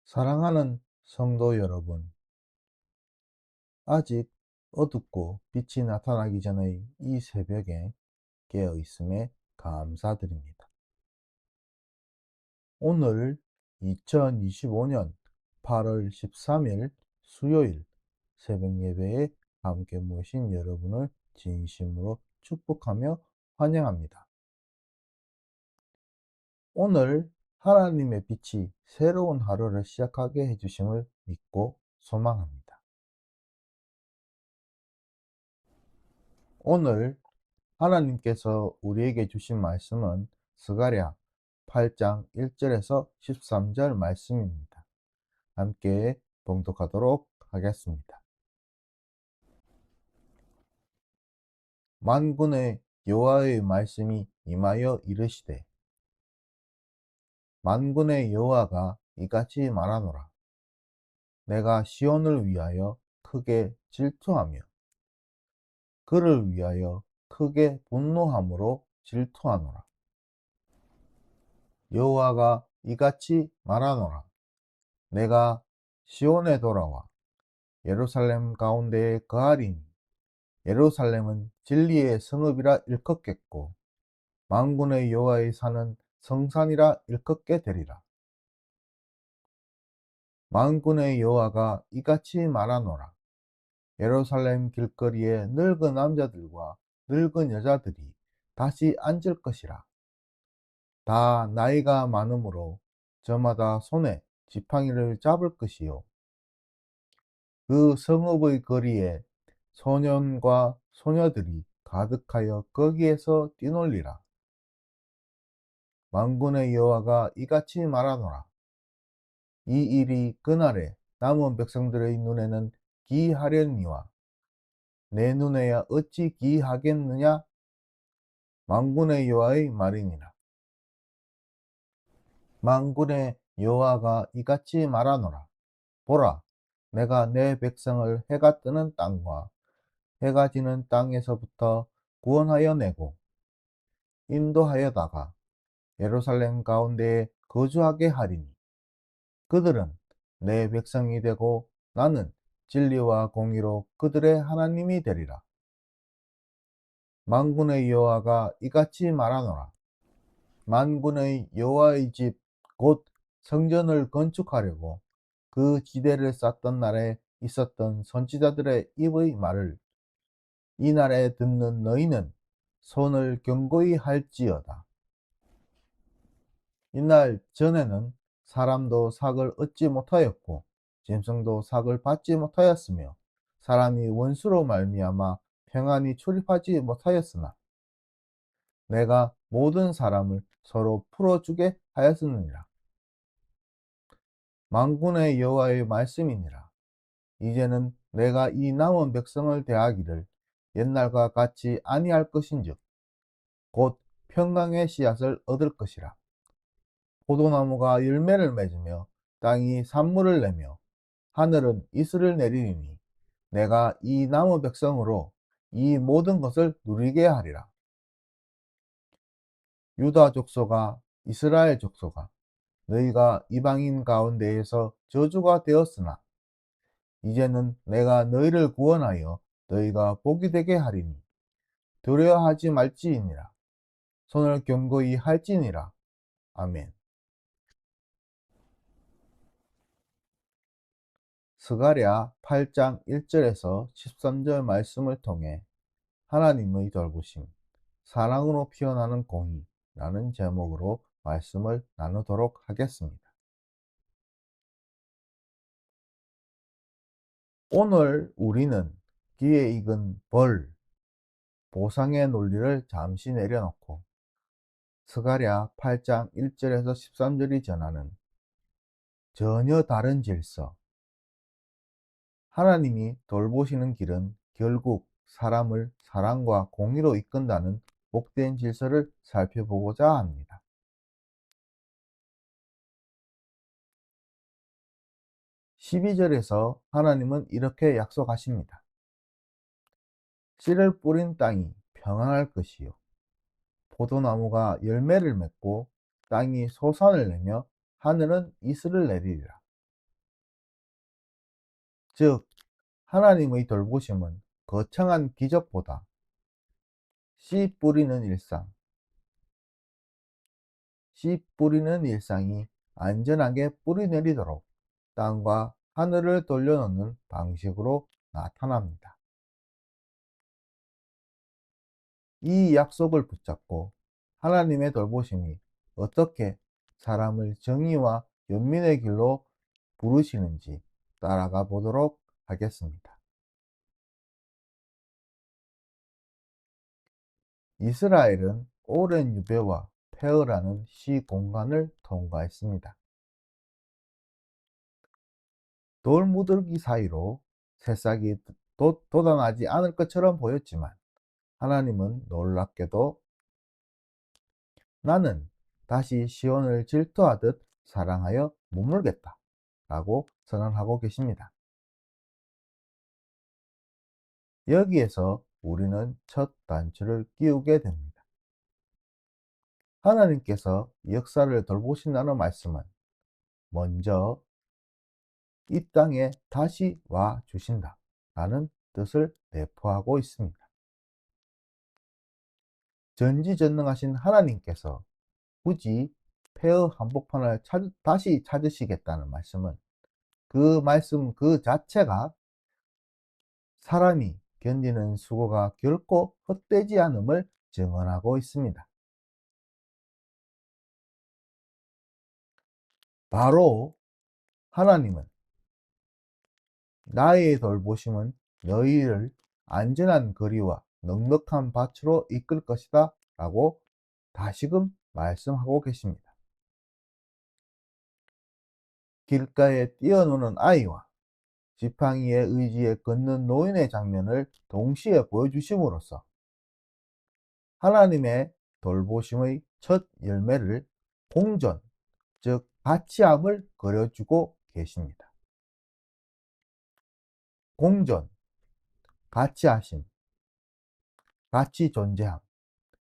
사랑하는 성도 여러분, 아직 어둡고 빛이 나타나기 전의 이 새벽에 깨어 있음에 감사드립니다. 오늘 2025년 8월 13일 수요일 새벽 예배에 함께 모신 여러분을 진심으로 축복하며 환영합니다. 오늘 하나님의 빛이 새로운 하루를 시작하게 해주심을 믿고 소망합니다. 오늘 하나님께서 우리에게 주신 말씀은 스가랴 8장 1절에서 13절 말씀입니다. 함께 봉독하도록 하겠습니다. 만군의 여호와의 말씀이 임하여 이르시되, 만군의 여호와가 이같이 말하노라. 내가 시온을 위하여 크게 질투하며 그를 위하여 크게 분노함으로 질투하노라. 여호와가 이같이 말하노라. 내가 시온에 돌아와 예루살렘 가운데에 거하리니 예루살렘은 진리의 성읍이라 일컫겠고 만군의 여호와의 산은 성산이라 일컫게 되리라. 만군의 여호와가 이같이 말하노라. 예루살렘 길거리에 늙은 남자들과 늙은 여자들이 다시 앉을 것이라. 다 나이가 많으므로 저마다 손에 지팡이를 잡을 것이요 그 성읍의 거리에 소년과 소녀들이 가득하여 거기에서 뛰놀리라. 만군의 여호와가 이같이 말하노라. 이 일이 그날에 남은 백성들의 눈에는 기이하려니와 내 눈에야 어찌 기이하겠느냐? 만군의 여호와의 말이니라. 만군의 여호와가 이같이 말하노라. 보라, 내가 내 백성을 해가 뜨는 땅과 해가 지는 땅에서부터 구원하여 내고 인도하여다가 예루살렘 가운데에 거주하게 하리니 그들은 내 백성이 되고 나는 진리와 공의로 그들의 하나님이 되리라. 만군의 여호와가 이같이 말하노라. 만군의 여호와의 집 곧 성전을 건축하려고 그 지대를 쌓던 날에 있었던 선지자들의 입의 말을 이 날에 듣는 너희는 손을 견고히 할지어다. 이날 전에는 사람도 삭을 얻지 못하였고 짐승도 삭을 받지 못하였으며 사람이 원수로 말미암아 평안히 출입하지 못하였으나 내가 모든 사람을 서로 풀어주게 하였느니라. 만군의 여호와의 말씀이니라. 이제는 내가 이 남은 백성을 대하기를 옛날과 같이 아니할 것인즉 곧 평강의 씨앗을 얻을 것이라. 포도나무가 열매를 맺으며 땅이 산물을 내며 하늘은 이슬을 내리니 내가 이 남은 백성으로 이 모든 것을 누리게 하리라. 유다 족속아, 이스라엘 족속아, 너희가 이방인 가운데에서 저주가 되었으나 이제는 내가 너희를 구원하여 너희가 복이 되게 하리니 두려워하지 말지니라. 손을 견고히 할지니라. 아멘. 스가랴 8장 1절에서 13절 말씀을 통해 하나님의 돌보심, 사랑으로 피어나는 공의라는 제목으로 말씀을 나누도록 하겠습니다. 오늘 우리는 귀에 익은 벌, 보상의 논리를 잠시 내려놓고 스가랴 8장 1절에서 13절이 전하는 전혀 다른 질서, 하나님이 돌보시는 길은 결국 사람을 사랑과 공의로 이끈다는 복된 질서를 살펴보고자 합니다. 12절에서 하나님은 이렇게 약속하십니다. 씨를 뿌린 땅이 평안할 것이요 포도나무가 열매를 맺고 땅이 소산을 내며 하늘은 이슬을 내리리라. 즉, 하나님의 돌보심은 거창한 기적보다 씨 뿌리는 일상, 씨 뿌리는 일상이 안전하게 뿌리 내리도록 땅과 하늘을 돌려놓는 방식으로 나타납니다. 이 약속을 붙잡고 하나님의 돌보심이 어떻게 사람을 정의와 연민의 길로 부르시는지 따라가 보도록 하겠습니다. 이스라엘은 오랜 유배와 폐허라는 시공간을 통과했습니다. 돌무더기 사이로 새싹이 돋아나지 않을 것처럼 보였지만 하나님은 놀랍게도 나는 다시 시온을 질투하듯 사랑하여 머물겠다 라고 선언하고 계십니다. 여기에서 우리는 첫 단추를 끼우게 됩니다. 하나님께서 역사를 돌보신다는 말씀은 먼저 이 땅에 다시 와 주신다 라는 뜻을 내포하고 있습니다. 전지전능하신 하나님께서 굳이 폐허 한복판을 다시 찾으시겠다는 말씀은 그 말씀 그 자체가 사람이 견디는 수고가 결코 헛되지 않음을 증언하고 있습니다. 바로 하나님은 나의 돌보심은 너희를 안전한 거리와 넉넉한 밭으로 이끌 것이다 라고 다시금 말씀하고 계십니다. 길가에 뛰어노는 아이와 지팡이의 의지에 걷는 노인의 장면을 동시에 보여주심으로써 하나님의 돌보심의 첫 열매를 공존, 즉 가치함을 그려주고 계십니다. 공존, 가치하심, 가치 존재함.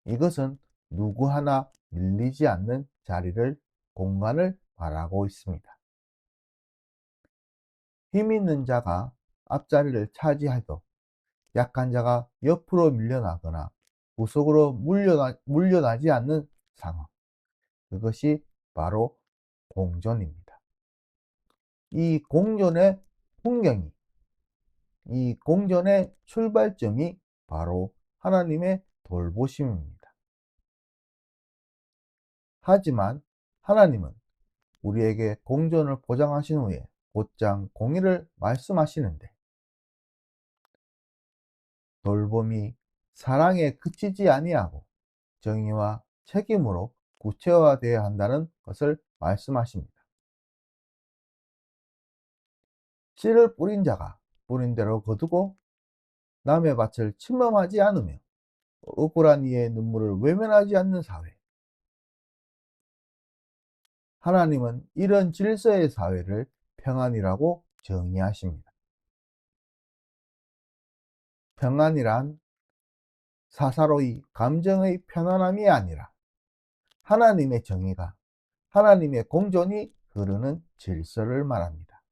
이것은 누구 하나 밀리지 않는 자리를, 공간을 말하고 있습니다. 힘 있는 자가 앞자리를 차지해도 약한 자가 옆으로 밀려나거나 구석으로 물려나지 않는 상황. 그것이 바로 공존입니다. 이 공존의 풍경이, 이 공존의 출발점이 바로 하나님의 돌보심입니다. 하지만 하나님은 우리에게 공존을 보장하신 후에 곧장 공의를 말씀하시는데 돌봄이 사랑에 그치지 아니하고 정의와 책임으로 구체화되어야 한다는 것을 말씀하십니다. 씨를 뿌린 자가 뿌린 대로 거두고 남의 밭을 침범하지 않으며 억울한 이의 눈물을 외면하지 않는 사회. 하나님은 이런 질서의 사회를 평안이라고 정의하십니다. 평안이란 사사로이 감정의 편안함이 아니라 하나님의 정의가, 하나님의 공존이 흐르는 질서를 말합니다.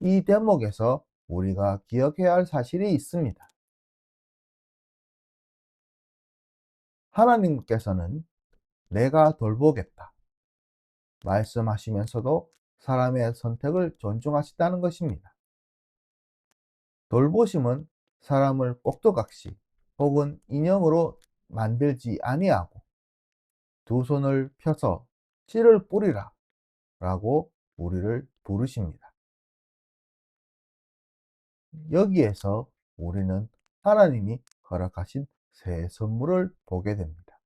이 대목에서 우리가 기억해야 할 사실이 있습니다. 하나님께서는 내가 돌보겠다 말씀하시면서도 사람의 선택을 존중하신다는 것입니다. 돌보심은 사람을 꼭두각시 혹은 인형으로 만들지 아니하고 두 손을 펴서 씨를 뿌리라 라고 우리를 부르십니다. 여기에서 우리는 하나님이 허락하신 새 선물을 보게 됩니다.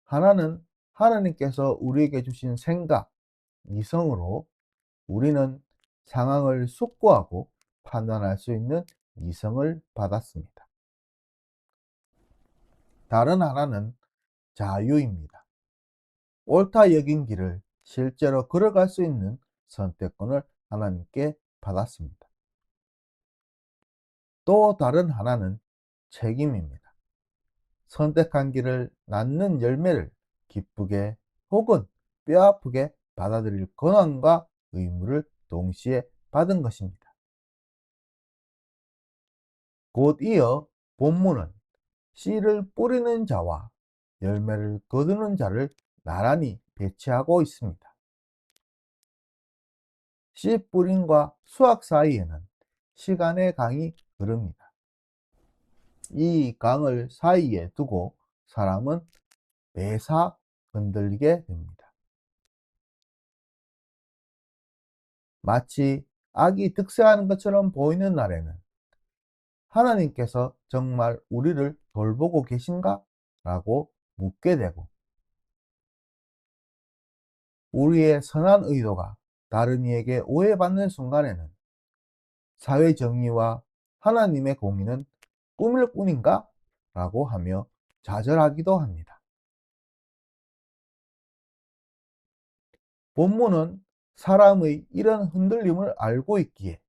하나는 하나님께서 우리에게 주신 생각, 이성으로 우리는 상황을 숙고하고 판단할 수 있는 이성을 받았습니다. 다른 하나는 자유입니다. 옳다 여긴 길을 실제로 걸어갈 수 있는 선택권을 하나님께 받았습니다. 또 다른 하나는 책임입니다. 선택한 길을 낳는 열매를 기쁘게 혹은 뼈아프게 받아들일 권한과 의무를 동시에 받은 것입니다. 곧 이어 본문은 씨를 뿌리는 자와 열매를 거두는 자를 나란히 배치하고 있습니다. 씨 뿌림과 수확 사이에는 시간의 강이 흐릅니다. 이 강을 사이에 두고 사람은 매사 흔들리게 됩니다. 마치 악이 득세하는 것처럼 보이는 날에는 하나님께서 정말 우리를 돌보고 계신가? 라고 묻게 되고, 우리의 선한 의도가 다른 이에게 오해받는 순간에는 사회 정의와 하나님의 공의는 꿈일 뿐인가? 라고 하며 좌절하기도 합니다. 본문은 사람의 이런 흔들림을 알고 있기에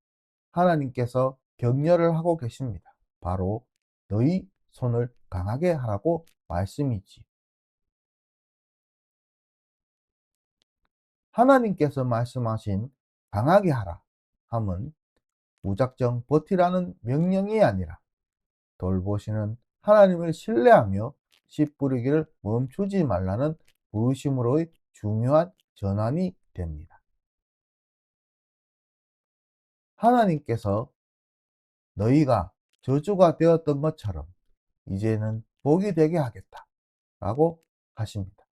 하나님께서 격려를 하고 계십니다. 바로 너희 손을 강하게 하라고 말씀이지. 하나님께서 말씀하신 강하게 하라 함은 무작정 버티라는 명령이 아니라 돌보시는 하나님을 신뢰하며 씨 뿌리기를 멈추지 말라는 부르심으로의 중요한 전환이 됩니다. 하나님께서 너희가 저주가 되었던 것처럼 이제는 복이 되게 하겠다 라고 하십니다.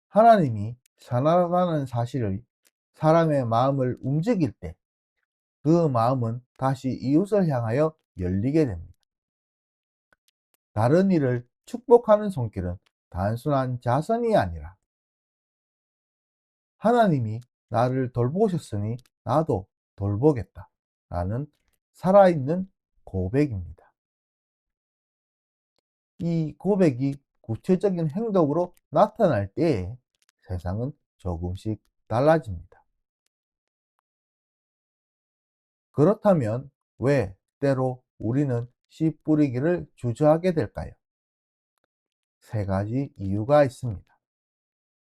하나님이 선하다는 사실을 사람의 마음을 움직일 때 그 마음은 다시 이웃을 향하여 열리게 됩니다. 다른 이를 축복하는 손길은 단순한 자선이 아니라 하나님이 나를 돌보셨으니 나도 돌보겠다 라는 살아있는 고백입니다. 이 고백이 구체적인 행동으로 나타날 때에 세상은 조금씩 달라집니다. 그렇다면 왜 때로 우리는 씨 뿌리기를 주저하게 될까요? 세 가지 이유가 있습니다.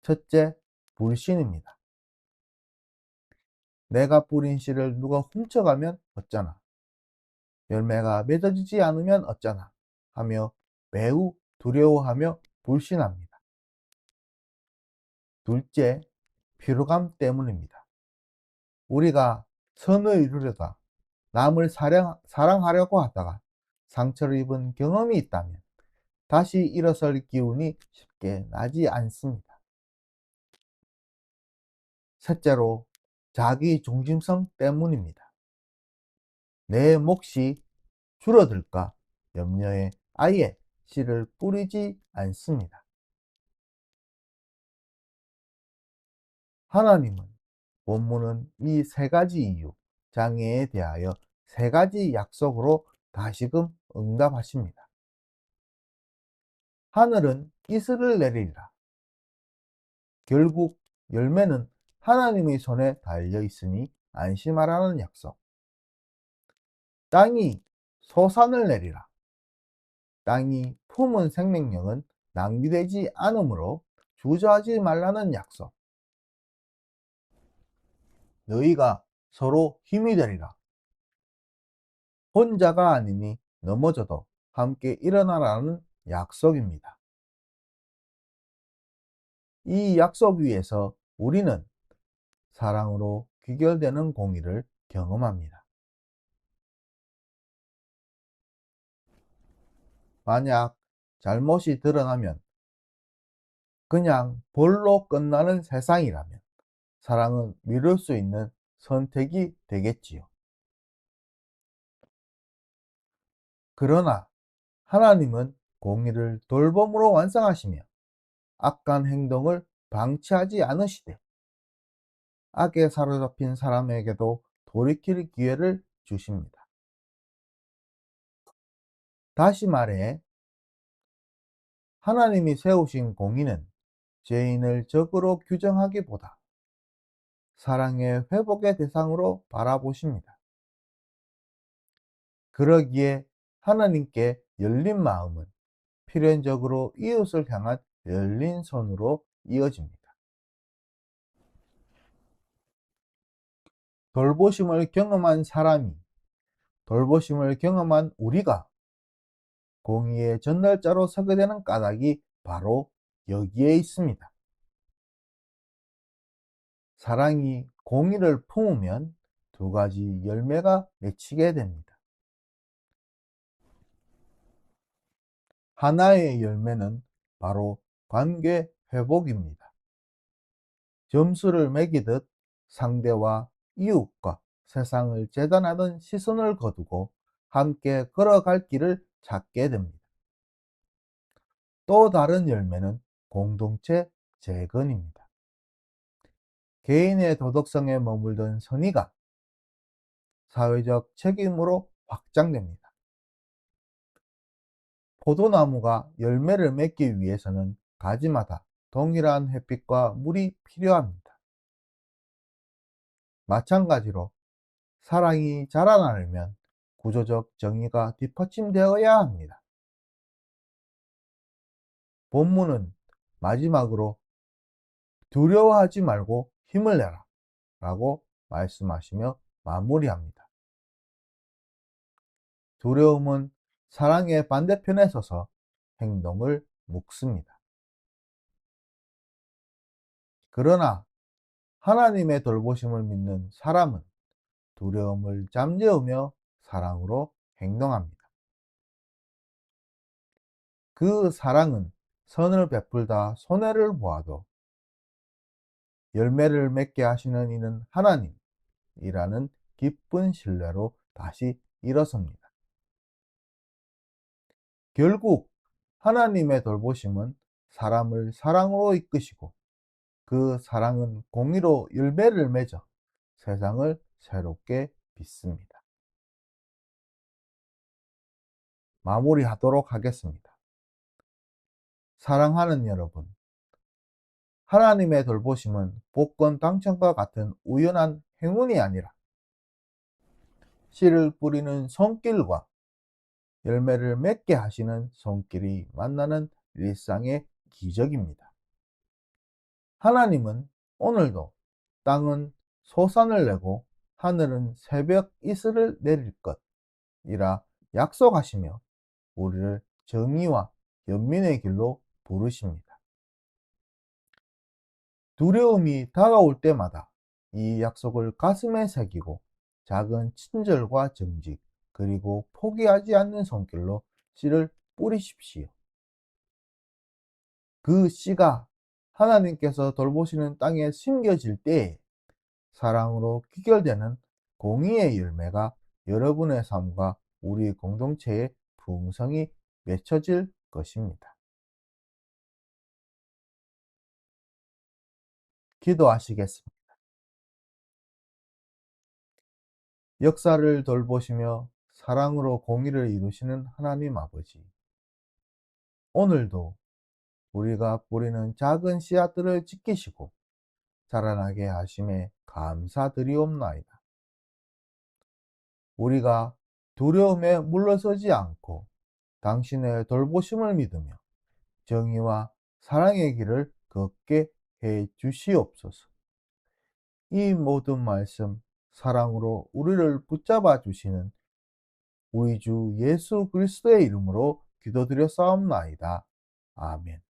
첫째, 불신입니다. 내가 뿌린 씨를 누가 훔쳐가면 어쩌나, 열매가 맺어지지 않으면 어쩌나 하며 매우 두려워하며 불신합니다. 둘째, 피로감 때문입니다. 우리가 선을 이루려다 남을 사랑하려고 하다가 상처를 입은 경험이 있다면 다시 일어설 기운이 쉽게 나지 않습니다. 셋째로, 자기 중심성 때문입니다. 내 몫이 줄어들까 염려에 아예 씨를 뿌리지 않습니다. 하나님은 본문은 이 세 가지 이유, 장애에 대하여 세 가지 약속으로 다시금 응답하십니다. 하늘은 이슬을 내리리라. 결국 열매는 하나님의 손에 달려 있으니 안심하라는 약속. 땅이 소산을 내리라. 땅이 품은 생명력은 낭비되지 않으므로 주저하지 말라는 약속. 너희가 서로 힘이 되리라. 혼자가 아니니 넘어져도 함께 일어나라는 약속입니다. 이 약속 위에서 우리는 사랑으로 귀결되는 공의를 경험합니다. 만약 잘못이 드러나면 그냥 벌로 끝나는 세상이라면 사랑은 미룰 수 있는 선택이 되겠지요. 그러나 하나님은 공의를 돌봄으로 완성하시며 악한 행동을 방치하지 않으시되 악에 사로잡힌 사람에게도 돌이킬 기회를 주십니다. 다시 말해 하나님이 세우신 공의는 죄인을 적으로 규정하기보다 사랑의 회복의 대상으로 바라보십니다. 그러기에 하나님께 열린 마음은 필연적으로 이웃을 향한 열린 손으로 이어집니다. 돌보심을 경험한 사람이, 돌보심을 경험한 우리가 공의의 전달자로 서게 되는 까닭이 바로 여기에 있습니다. 사랑이 공의를 품으면 두 가지 열매가 맺히게 됩니다. 하나의 열매는 바로 관계 회복입니다. 점수를 매기듯 상대와 이웃과 세상을 재단하던 시선을 거두고 함께 걸어갈 길을 찾게 됩니다. 또 다른 열매는 공동체 재건입니다. 개인의 도덕성에 머물던 선의가 사회적 책임으로 확장됩니다. 포도나무가 열매를 맺기 위해서는 가지마다 동일한 햇빛과 물이 필요합니다. 마찬가지로 사랑이 자라나려면 구조적 정의가 뒷받침되어야 합니다. 본문은 마지막으로 두려워하지 말고 힘을 내라 라고 말씀하시며 마무리합니다. 두려움은 사랑의 반대편에 서서 행동을 묶습니다. 그러나 하나님의 돌보심을 믿는 사람은 두려움을 잠재우며 사랑으로 행동합니다. 그 사랑은 선을 베풀다 손해를 보아도 열매를 맺게 하시는 이는 하나님이라는 깊은 신뢰로 다시 일어섭니다. 결국 하나님의 돌보심은 사람을 사랑으로 이끄시고 그 사랑은 공의로 열매를 맺어 세상을 새롭게 빚습니다. 마무리하도록 하겠습니다. 사랑하는 여러분, 하나님의 돌보심은 복권 당첨과 같은 우연한 행운이 아니라 씨를 뿌리는 손길과 열매를 맺게 하시는 손길이 만나는 일상의 기적입니다. 하나님은 오늘도 땅은 소산을 내고 하늘은 새벽 이슬을 내릴 것이라 약속하시며 우리를 정의와 연민의 길로 부르십니다. 두려움이 다가올 때마다 이 약속을 가슴에 새기고 작은 친절과 정직 그리고 포기하지 않는 손길로 씨를 뿌리십시오. 그 씨가 하나님께서 돌보시는 땅에 심겨질 때에 사랑으로 귀결되는 공의의 열매가 여러분의 삶과 우리 공동체에 풍성히 맺혀질 것입니다. 기도하시겠습니다. 역사를 돌보시며 사랑으로 공의를 이루시는 하나님 아버지, 오늘도 우리가 뿌리는 작은 씨앗들을 지키시고 자라나게 하심에 감사드리옵나이다. 우리가 두려움에 물러서지 않고 당신의 돌보심을 믿으며 정의와 사랑의 길을 걷게 해 주시옵소서. 이 모든 말씀 사랑으로 우리를 붙잡아 주시는 우리 주 예수 그리스도의 이름으로 기도드려 싸움나이다. 아멘.